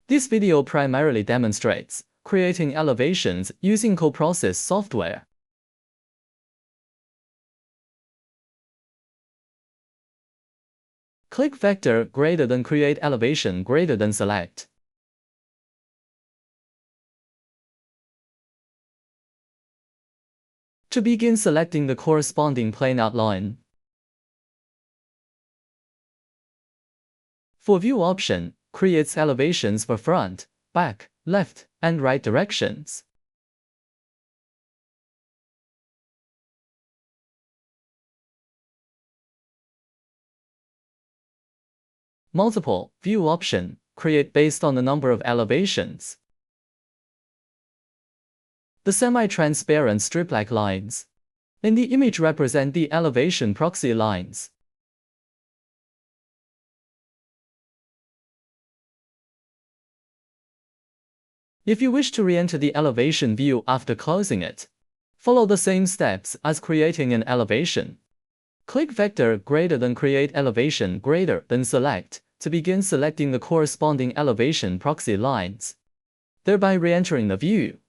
This video primarily demonstrates creating elevations using CoProcess software. Click Vector greater than Create Elevation greater than Select. To begin selecting the corresponding plane outline. For View option, creates elevations for front, back, left, and right directions. Multiple View option, create based on the number of elevations. The semi-transparent strip-like lines in the image represent the elevation proxy lines. If you wish to re-enter the elevation view after closing it, follow the same steps as creating an elevation. Click Vector greater than Create Elevation greater than Select to begin selecting the corresponding elevation proxy lines, thereby re-entering the view.